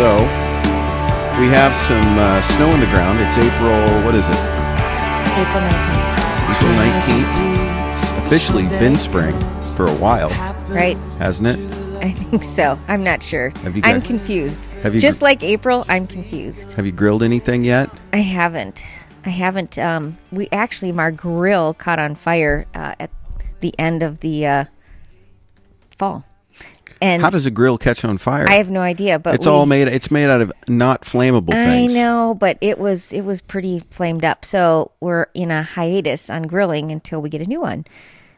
So, we have some snow on the ground. It's April, what is it? April 19th. April 19th. It's officially been spring for a while. Right. Hasn't it? I think so. I'm not sure. I'm confused. Just like April, I'm confused. Have you grilled anything yet? I haven't. We actually, our grill caught on fire at the end of the fall. And how does a grill catch on fire? I have no idea, but it's made out of not flammable things. I know, but it was pretty flamed up. So we're in a hiatus on grilling until we get a new one.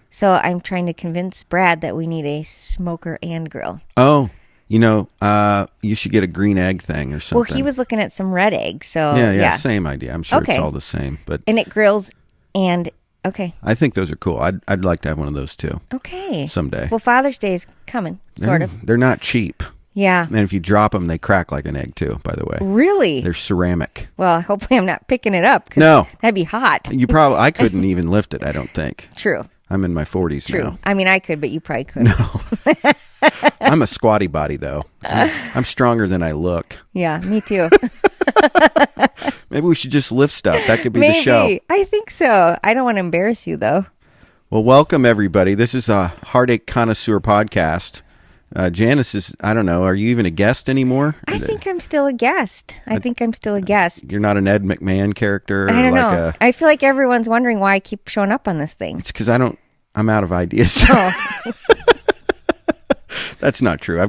So I'm trying to convince Brad that we need a smoker and grill. Oh, you should get a green egg thing or something. Well, he was looking at some red eggs. So yeah, same idea. I'm sure it's all the same, and it grills and. Okay. I think those are cool. I'd like to have one of those too. Okay. Someday. Well, Father's Day is coming, sort of. They're not cheap. Yeah. And if you drop them, they crack like an egg too, by the way. Really? They're ceramic. Well, hopefully I'm not picking it up. No. That'd be hot. I couldn't even lift it, I don't think. True. I'm in my 40s now. True. I mean, I could, but you probably couldn't. No. I'm a squatty body, though. I'm stronger than I look. Yeah, me too. Maybe we should just lift stuff. That could be the show. I think so. I don't want to embarrass you, though. Well, welcome, everybody. This is a Heartache Connoisseur podcast. Janice is, I don't know, are you even a guest anymore? I think I'm still a guest. You're not an Ed McMahon character? I don't know. I feel like everyone's wondering why I keep showing up on this thing. It's because I'm out of ideas. Oh. That's not true.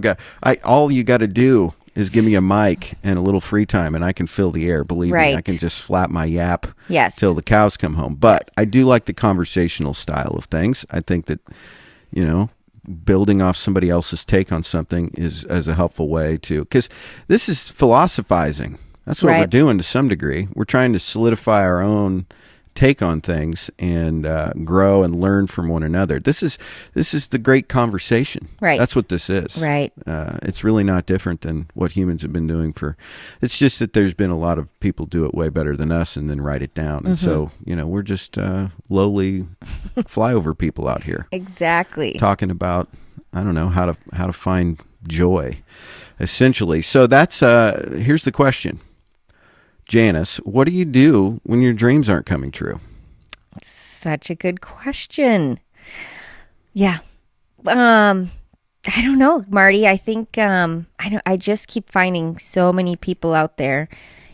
All you got to do is give me a mic and a little free time and I can fill the air. Believe me, I can just flap my yap till the cows come home. But I do like the conversational style of things. I think that, building off somebody else's take on something is a helpful way to, because this is philosophizing. That's what we're doing to some degree. We're trying to solidify our own take on things and grow and learn from one another. This is the great conversation. Right. That's what this is. Right. It's really not different than what humans have been doing it's just that there's been a lot of people do it way better than us and then write it down. And so, we're just lowly flyover people out here. Exactly. Talking about, I don't know, how to find joy, essentially. So that's, here's the question. Janice, what do you do when your dreams aren't coming true? Such a good question. Yeah. I don't know, Marty. I think I just keep finding so many people out there.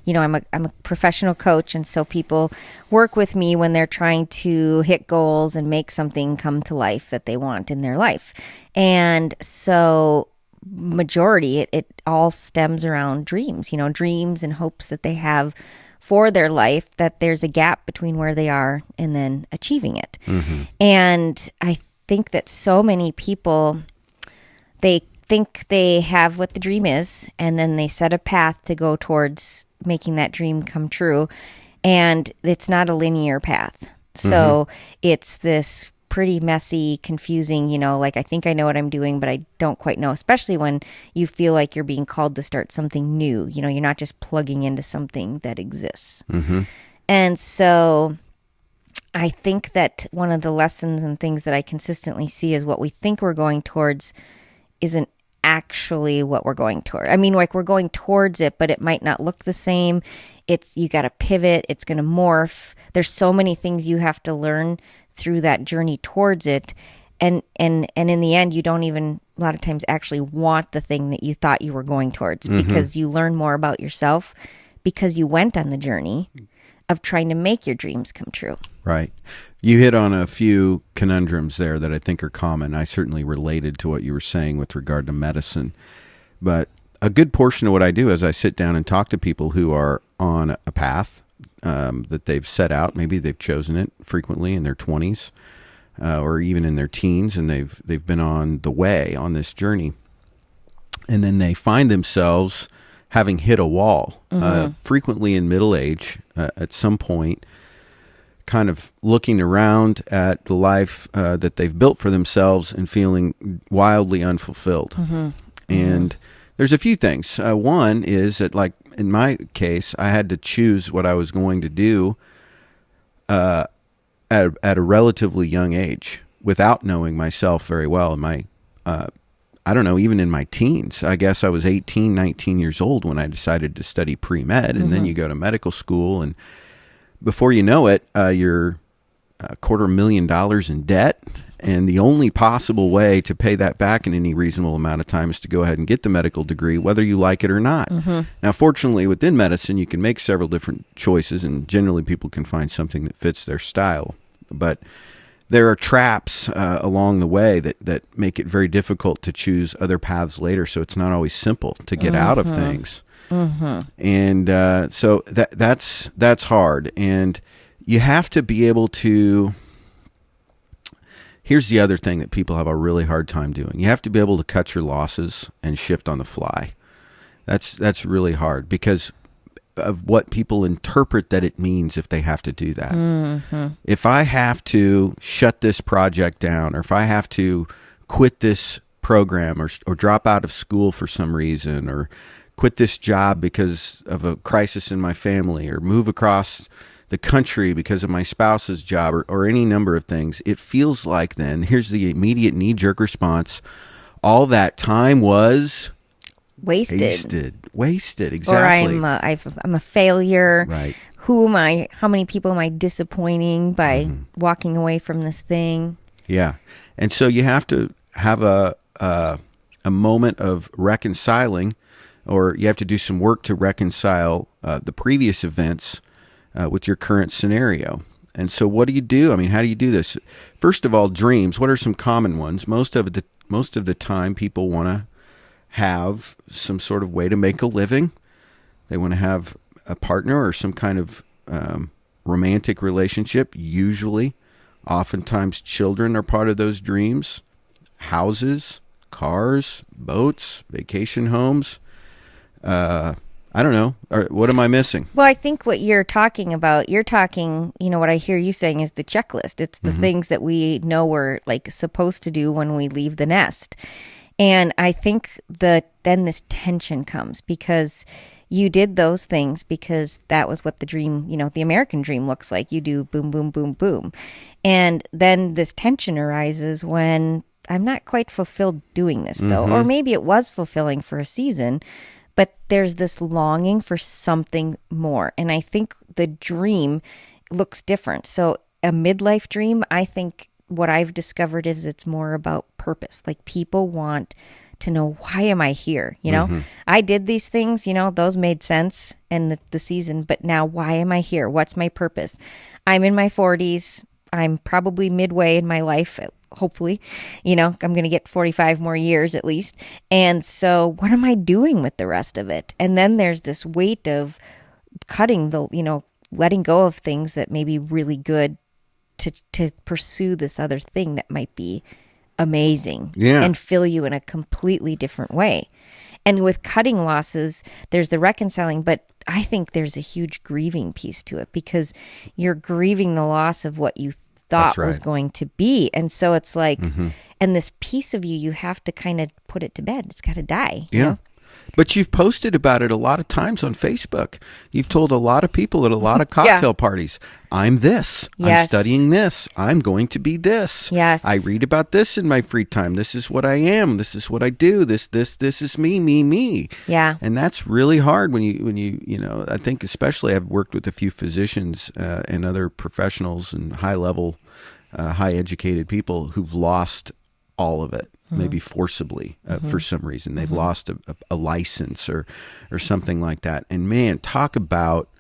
I'm a professional coach, and so people work with me when they're trying to hit goals and make something come to life that they want in their life. And so majority, it all stems around dreams, dreams and hopes that they have for their life, that there's a gap between where they are and then achieving it. Mm-hmm. And I think that so many people, they think they have what the dream is, and then they set a path to go towards making that dream come true. And it's not a linear path. So it's this pretty messy, confusing, like I think I know what I'm doing, but I don't quite know, especially when you feel like you're being called to start something new. You're not just plugging into something that exists. Mm-hmm. And so I think that one of the lessons and things that I consistently see is what we think we're going towards isn't actually what we're going toward. I mean, like we're going towards it, but it might not look the same. You got to pivot. It's going to morph. There's so many things you have to learn through that journey towards it, and in the end you don't even a lot of times actually want the thing that you thought you were going towards, because you learn more about yourself because you went on the journey of trying to make your dreams come true. Right. You hit on a few conundrums there that I think are common. I certainly related to what you were saying with regard to medicine, but a good portion of what I do is I sit down and talk to people who are on a path that they've set out. Maybe they've chosen it frequently in their 20s or even in their teens, and they've been on the way on this journey. And then they find themselves having hit a wall, frequently in middle age at some point, kind of looking around at the life that they've built for themselves and feeling wildly unfulfilled. And there's a few things. One is that, like in my case, I had to choose what I was going to do at a relatively young age without knowing myself very well. And I don't know, even in my teens. I guess I was 18, 19 years old when I decided to study pre-med, and then you go to medical school, and before you know it, you're $250,000 in debt, and the only possible way to pay that back in any reasonable amount of time is to go ahead and get the medical degree, whether you like it or not. Now, fortunately, within medicine, you can make several different choices, and generally people can find something that fits their style. But there are traps along the way that make it very difficult to choose other paths later, so it's not always simple to get out of things. And so that's hard. And you have to be able to... Here's the other thing that people have a really hard time doing. You have to be able to cut your losses and shift on the fly. That's really hard because of what people interpret that it means if they have to do that. If I have to shut this project down, or if I have to quit this program, or drop out of school for some reason, or quit this job because of a crisis in my family, or move across the country because of my spouse's job, or any number of things, it feels like then, here's the immediate knee-jerk response, all that time was... Wasted, exactly. Or I'm a failure. Right. Who am I? How many people am I disappointing by walking away from this thing? Yeah. And so you have to have a moment of reconciling, or you have to do some work to reconcile the previous events with your current scenario. And so what do you do? I mean, how do you do this? First of all, dreams. What are some common ones? Most of the time people want to have some sort of way to make a living. They want to have a partner or some kind of romantic relationship. Usually, oftentimes children are part of those dreams. Houses, cars, boats, vacation homes. I don't know. What am I missing? Well, I think what you're talking about, what I hear you saying is the checklist. It's the things that we know we're like supposed to do when we leave the nest. And I think then this tension comes because you did those things because that was what the dream, the American dream looks like. You do boom, boom, boom, boom. And then this tension arises when I'm not quite fulfilled doing this, though. Or maybe it was fulfilling for a season, but there's this longing for something more. And I think the dream looks different. So a midlife dream, I think what I've discovered is it's more about purpose. Like people want to know, why am I here? I did these things, those made sense in the season, but now why am I here? What's my purpose? I'm in my 40s. I'm probably midway in my life, hopefully. I'm going to get 45 more years at least. And so what am I doing with the rest of it? And then there's this weight of cutting letting go of things that may be really good to pursue this other thing that might be amazing and fill you in a completely different way. And with cutting losses, there's the reconciling, but I think there's a huge grieving piece to it because you're grieving the loss of what you thought was going to be. And so it's like, and this piece of you have to kind of put it to bed. It's got to die. You know? But you've posted about it a lot of times on Facebook. You've told a lot of people at a lot of cocktail parties, I'm this. Yes. I'm studying this. I'm going to be this. Yes. I read about this in my free time. This is what I am. This is what I do. This is me. Yeah. And that's really hard when you I think especially I've worked with a few physicians and other professionals and high level, high educated people who've lost all of it. Maybe forcibly for some reason. They've lost a license or something like that. And man, talk about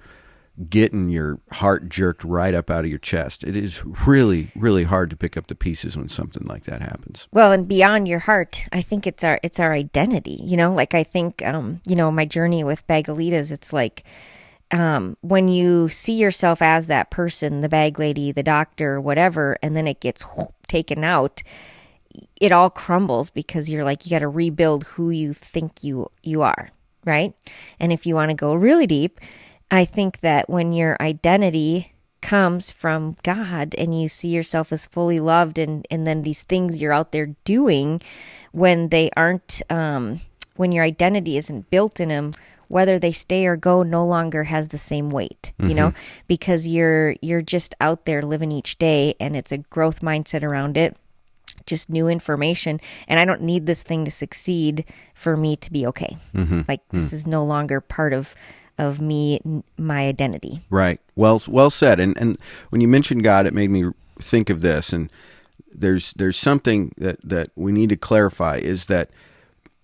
getting your heart jerked right up out of your chest. It is really, really hard to pick up the pieces when something like that happens. Well, and beyond your heart, I think it's our identity. Like I think, my journey with Bagalitas, it's like when you see yourself as that person, the bag lady, the doctor, whatever, and then it gets taken out, it all crumbles because you're like, you got to rebuild who you think you are, right? And if you want to go really deep, I think that when your identity comes from God and you see yourself as fully loved and then these things you're out there doing, when they aren't, when your identity isn't built in them, whether they stay or go no longer has the same weight, because you're just out there living each day and it's a growth mindset around it. just new information, and I don't need this thing to succeed for me to be okay. Like this is no longer part of me, my identity. Right. Well said. And when you mentioned God, it made me think of this. And there's something that we need to clarify is that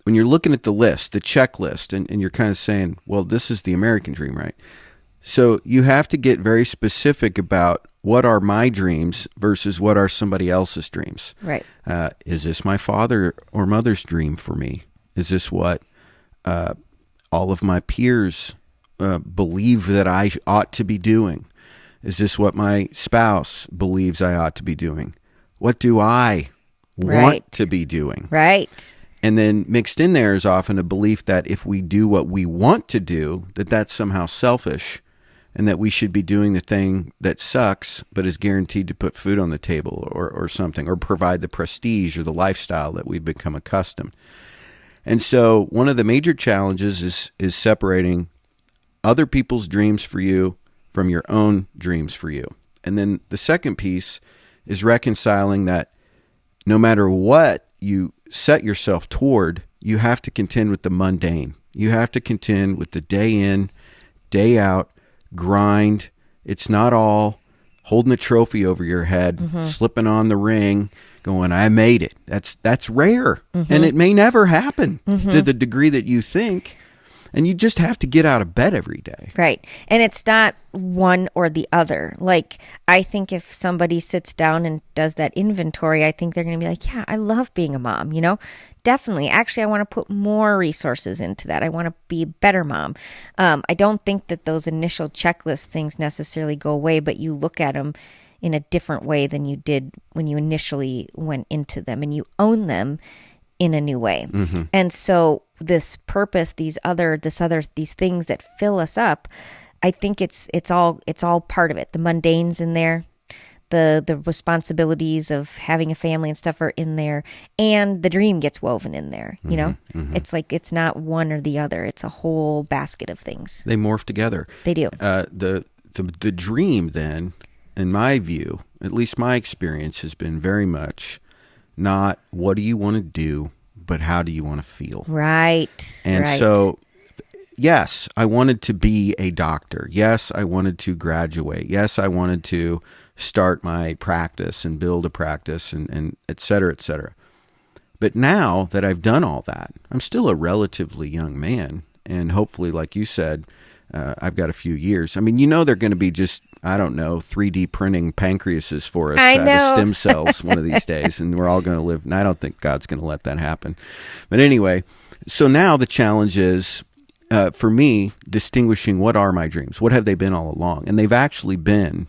when you're looking at the list, the checklist, and you're kind of saying, well, this is the American dream, right? So you have to get very specific about what are my dreams versus what are somebody else's dreams. Right. Is this my father or mother's dream for me? Is this what all of my peers believe that I ought to be doing? Is this what my spouse believes I ought to be doing? What do I want to be doing? Right. And then mixed in there is often a belief that if we do what we want to do, that that's somehow selfish, and that we should be doing the thing that sucks but is guaranteed to put food on the table or something, or provide the prestige or the lifestyle that we've become accustomed. And so one of the major challenges is separating other people's dreams for you from your own dreams for you. And then the second piece is reconciling that no matter what you set yourself toward, you have to contend with the mundane. You have to contend with the day in, day out grind. It's not all holding a trophy over your head, slipping on the ring, going, I made it. That's rare. And it may never happen to the degree that you think. And you just have to get out of bed every day. Right. And it's not one or the other. Like, I think if somebody sits down and does that inventory, I think they're going to be like, yeah, I love being a mom, Definitely. Actually, I want to put more resources into that. I want to be a better mom. I don't think that those initial checklist things necessarily go away, but you look at them in a different way than you did when you initially went into them, and you own them in a new way. And so this purpose, these things that fill us up, I think it's all part of it. The mundane's in there, the responsibilities of having a family and stuff are in there, and the dream gets woven in there. It's like it's not one or the other. It's a whole basket of things. They morph together. They do. The dream, then, in my view, at least my experience, has been very much not what do you want to do, but how do you want to feel? Right. And so, yes, I wanted to be a doctor. Yes, I wanted to graduate. Yes, I wanted to start my practice and build a practice and et cetera, et cetera. But now that I've done all that, I'm still a relatively young man. And hopefully, like you said, I've got a few years. I mean, they're going to be just, 3D printing pancreases for us out of stem cells one of these days, and we're all going to live. And I don't think God's going to let that happen. But anyway, so now the challenge is, for me, distinguishing what are my dreams? What have they been all along? And they've actually been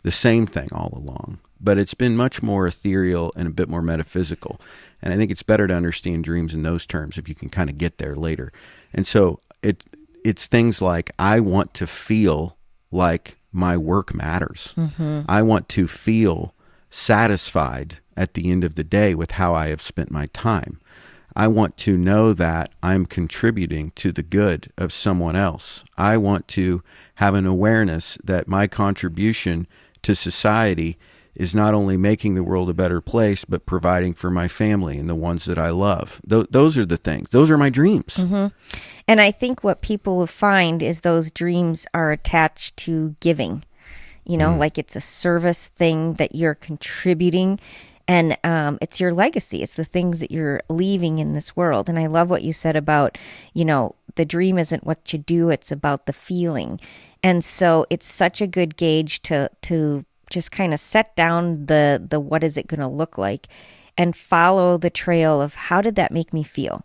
the same thing all along, but it's been much more ethereal and a bit more metaphysical. And I think it's better to understand dreams in those terms if you can kind of get there later. And so it's things like, I want to feel like my work matters. I want to feel satisfied at the end of the day with how I have spent my time. I want to know that I'm contributing to the good of someone else. I want to have an awareness that my contribution to society is not only making the world a better place, but providing for my family and the ones that I love. Those are the things. Those are my dreams. And I think what people will find is those dreams are attached to giving. Like it's a service thing that you're contributing, and it's your legacy. It's the things that you're leaving in this world. And I love what you said about, the dream isn't what you do, it's about the feeling. And so it's such a good gauge to just kind of set down the what is it going to look like and follow the trail of how did that make me feel.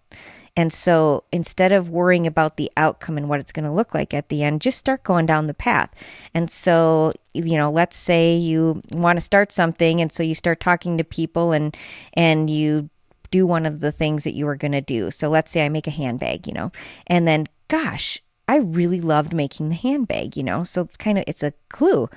And so instead of worrying about the outcome and what it's going to look like at the end, just start going down the path. And so, let's say you want to start something, and so you start talking to people and you do one of the things that you were going to do. So let's say I make a handbag, and then, gosh, I really loved making the handbag, so it's a clue.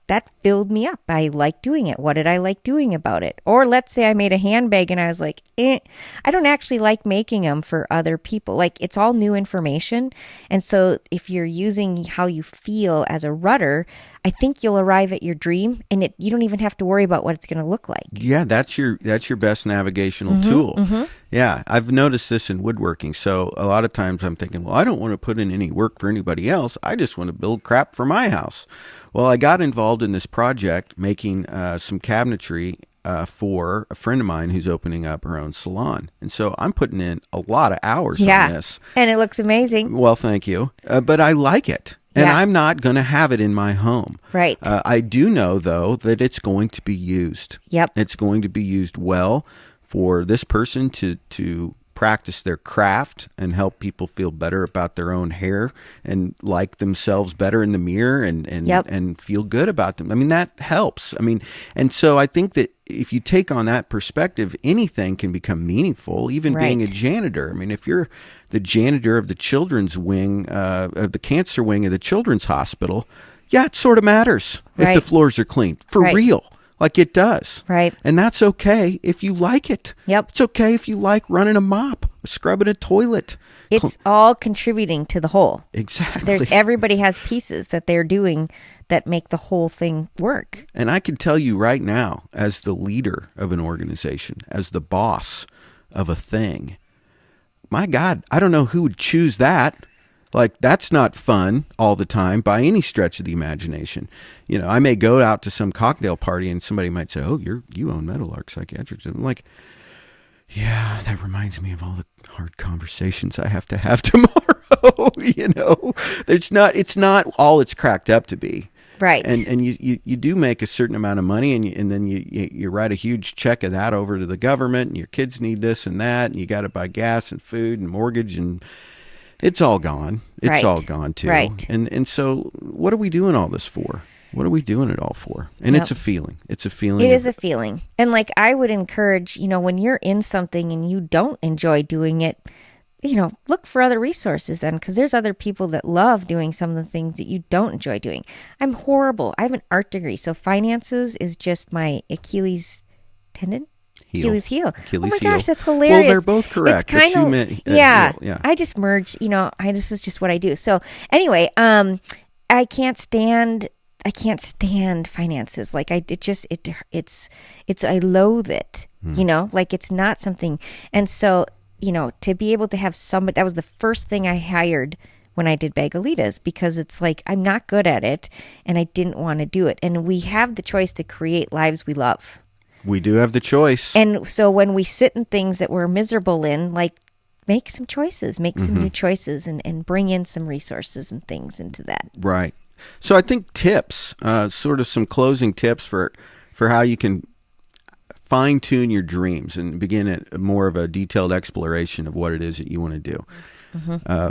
That filled me up. I like doing it. What did I like doing about it? Or let's say I made a handbag and I was like, I don't actually like making them for other people. Like, it's all new information. And so if you're using how you feel as a rudder, I think you'll arrive at your dream, and you don't even have to worry about what it's going to look like. Yeah, that's your best navigational tool. Yeah, I've noticed this in woodworking. So a lot of times I'm thinking, well, I don't want to put in any work for anybody else. I just want to build crap for my house. Well, I got involved in this project making some cabinetry for a friend of mine who's opening up her own salon. And so I'm putting in a lot of hours on this. And it looks amazing. Well, thank you. But I like it. And I'm not going to have it in my home. Right. I do know, though, that it's going to be used. Yep. It's going to be used well for this person to practice their craft and help people feel better about their own hair and like themselves better in the mirror and feel good about them. I mean, that helps. I mean, and so I think that if you take on that perspective, anything can become meaningful, even being a janitor. I mean, if you're the janitor of the children's wing, of the cancer wing of the children's hospital, yeah, it sort of matters if the floors are clean. For real. Like it does. Right. And that's okay if you like it. Yep. It's okay if you like running a mop, scrubbing a toilet. It's all contributing to the whole. Exactly. Everybody has pieces that they're doing that make the whole thing work. And I can tell you right now, as the leader of an organization, as the boss of a thing, my God, I don't know who would choose that. Like, that's not fun all the time by any stretch of the imagination. You know, I may go out to some cocktail party and somebody might say, oh, you own Meadowlark Psychiatrics. And I'm like, yeah, that reminds me of all the hard conversations I have to have tomorrow. You know, it's not all it's cracked up to be. Right. And you do make a certain amount of money and then you write a huge check of that over to the government and your kids need this and that and you got to buy gas and food and mortgage and it's all gone. It's all gone too. Right. And so what are we doing all this for? What are we doing it all for? And it's a feeling. It's a feeling. It is a feeling. And like I would encourage, you know, when you're in something and you don't enjoy doing it, you know, look for other resources then because there's other people that love doing some of the things that you don't enjoy doing. I'm horrible. I have an art degree. So finances is just my Achilles tendon. Achilles heel. Oh my gosh, that's hilarious. Well, they're both correct. It's kind of yeah. I just merged. You know, this is just what I do. So anyway, I can't stand finances. Like it's I loathe it. You know, like it's not something. And so you know, to be able to have somebody that was the first thing I hired when I did Bagalitas because it's like I'm not good at it and I didn't want to do it. And we have the choice to create lives we love. We do have the choice. And so when we sit in things that we're miserable in, like make some choices, make some new choices and bring in some resources and things into that. Right. So I think tips, sort of some closing tips for how you can fine tune your dreams and begin more of a detailed exploration of what it is that you want to do.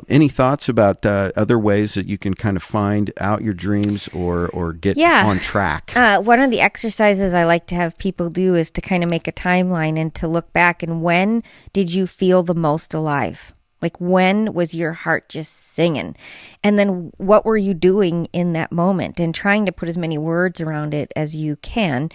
Any thoughts about other ways that you can kind of find out your dreams or get on track? One of the exercises I like to have people do is to kind of make a timeline and to look back and when did you feel the most alive? Like when was your heart just singing? And then what were you doing in that moment? And trying to put as many words around it as you can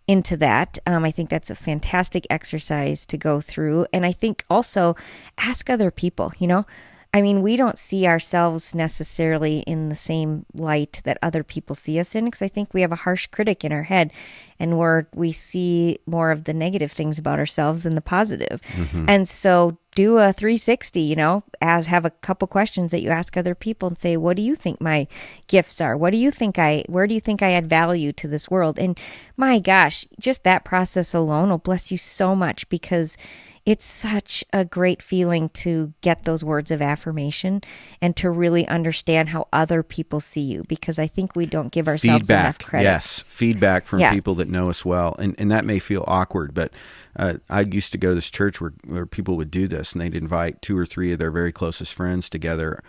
into that. I think that's a fantastic exercise to go through. And I think also ask other people, you know, I mean, we don't see ourselves necessarily in the same light that other people see us in because I think we have a harsh critic in our head and we see more of the negative things about ourselves than the positive. And so do a 360, you know, have a couple questions that you ask other people and say, what do you think my gifts are? Where do you think I add value to this world? And my gosh, just that process alone will bless you so much because it's such a great feeling to get those words of affirmation and to really understand how other people see you because I think we don't give ourselves enough credit. Yes, feedback from people that know us well. And that may feel awkward, but I used to go to this church where people would do this and they'd invite 2 or 3 of their very closest friends together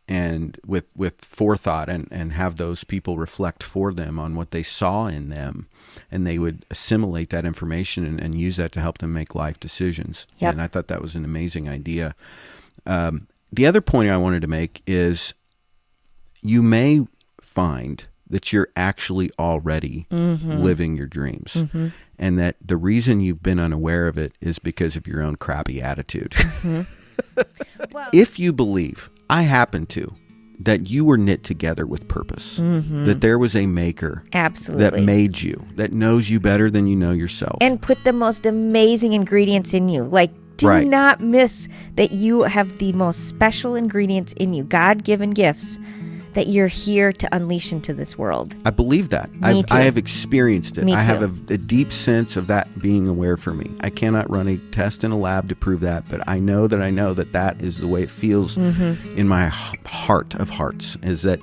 and with forethought and have those people reflect for them on what they saw in them. And they would assimilate that information and use that to help them make life decisions. Yep. And I thought that was an amazing idea. The other point I wanted to make is you may find that you're actually already living your dreams. And that the reason you've been unaware of it is because of your own crappy attitude. If you believe, I happen to, that you were knit together with purpose, that there was a maker Absolutely. that made you, that knows you better than you know yourself. And put the most amazing ingredients in you. Like, do Right. not miss that you have the most special ingredients in you, God-given gifts that you're here to unleash into this world. I believe that. Me too. I have experienced it. Me I have too. a deep sense of that being aware for me. I cannot run a test in a lab to prove that, but I know that that is the way it feels in my heart of hearts, is that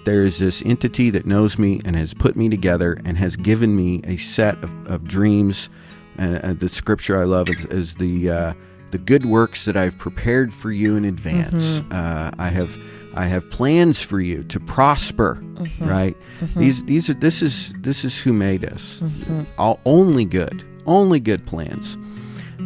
there is this entity that knows me and has put me together and has given me a set of dreams. The scripture I love is the good works that I've prepared for you in advance. I have plans for you to prosper, right? This is who made us. Only good plans.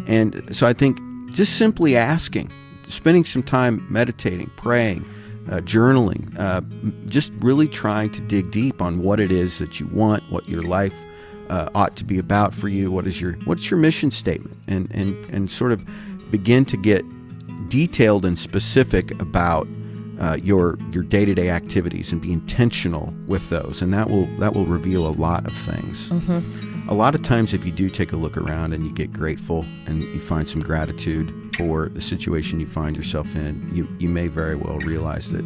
And so I think just simply asking, spending some time meditating, praying, journaling, just really trying to dig deep on what it is that you want, what your life ought to be about for you. What's your mission statement, and sort of begin to get detailed and specific about your day-to-day activities, and be intentional with those, and that will reveal a lot of things. A lot of times, if you do take a look around and you get grateful and you find some gratitude for the situation you find yourself in, you may very well realize that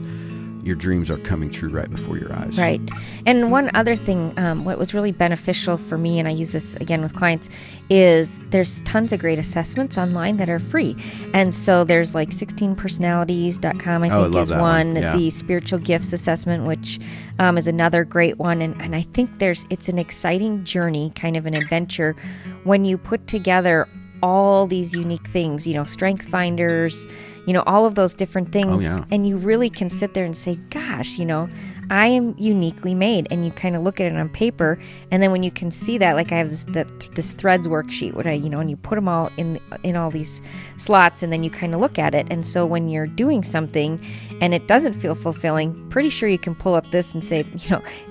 your dreams are coming true right before your eyes. Right. And one other thing, what was really beneficial for me, and I use this again with clients, is there's tons of great assessments online that are free. And so there's like 16personalities.com, I think is one. Yeah. The spiritual gifts assessment, which is another great one. And I think it's an exciting journey, kind of an adventure, when you put together all these unique things, strengths finders, all of those different things. Oh, yeah. And you really can sit there and say, gosh, I am uniquely made. And you kind of look at it on paper. And then when you can see that, like I have this threads worksheet, and you put them all in all these slots, and then you kind of look at it. And so when you're doing something and it doesn't feel fulfilling, pretty sure you can pull up this and say,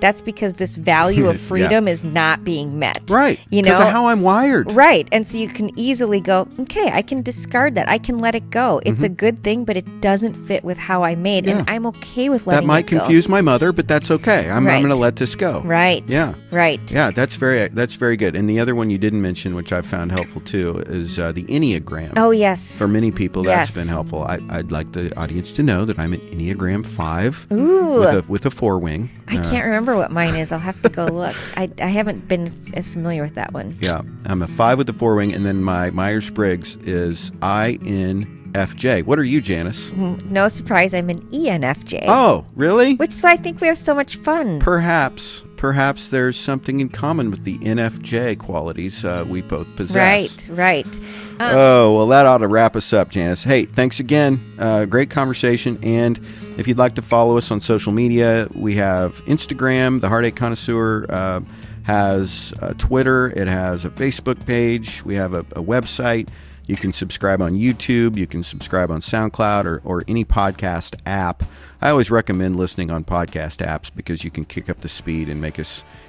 that's because this value of freedom is not being met. Right. Because of how I'm wired. Right. And so you can easily go, okay, I can discard that. I can let it go. It's a good thing, but it doesn't fit with how I made. Yeah. And I'm okay with letting it go. That might confuse my mother, but that's okay. I'm Right. going to let this go. Right. Yeah. Right. Yeah, that's very good. And the other one you didn't mention, which I found helpful too, is the Enneagram. Oh, yes. For many people, that's Yes. been helpful. I'd like the audience to know that I'm an Enneagram 5 Ooh. with a 4-wing. I can't remember what mine is. I'll have to go look. I haven't been as familiar with that one. Yeah, I'm a 5 with a 4-wing, and then my Myers-Briggs is INFJ. What are you, Janice? No surprise, I'm an ENFJ. Oh, really? Which is why I think we have so much fun. Perhaps there's something in common with the NFJ qualities we both possess. Right. Oh, well, that ought to wrap us up, Janice. Hey, thanks again. Great conversation. And if you'd like to follow us on social media, we have Instagram. The Heartache Connoisseur has Twitter. It has a Facebook page. We have a website. You can subscribe on YouTube. You can subscribe on SoundCloud or any podcast app. I always recommend listening on podcast apps because you can kick up the speed and you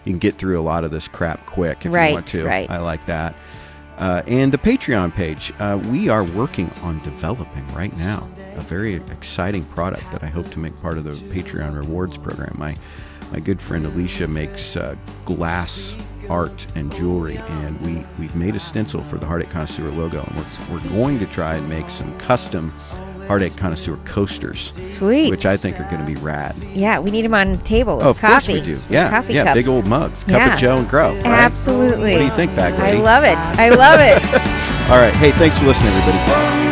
can get through a lot of this crap quick if you want to. Right. I like that. And the Patreon page, we are working on developing right now a very exciting product that I hope to make part of the Patreon rewards program. My good friend Alicia makes glass art and jewelry, and we've made a stencil for the Heartache Connoisseur logo, and we're going to try and make some custom Heartache Connoisseur coasters. Sweet. Which I think are going to be rad. Yeah, we need them on the table with Of coffee. course we do. Yeah, coffee yeah, cups. big old mugs. Cup of Joe and Grow. Right? Absolutely. What do you think, Bag Lady? I love it. All right. Hey, thanks for listening, everybody.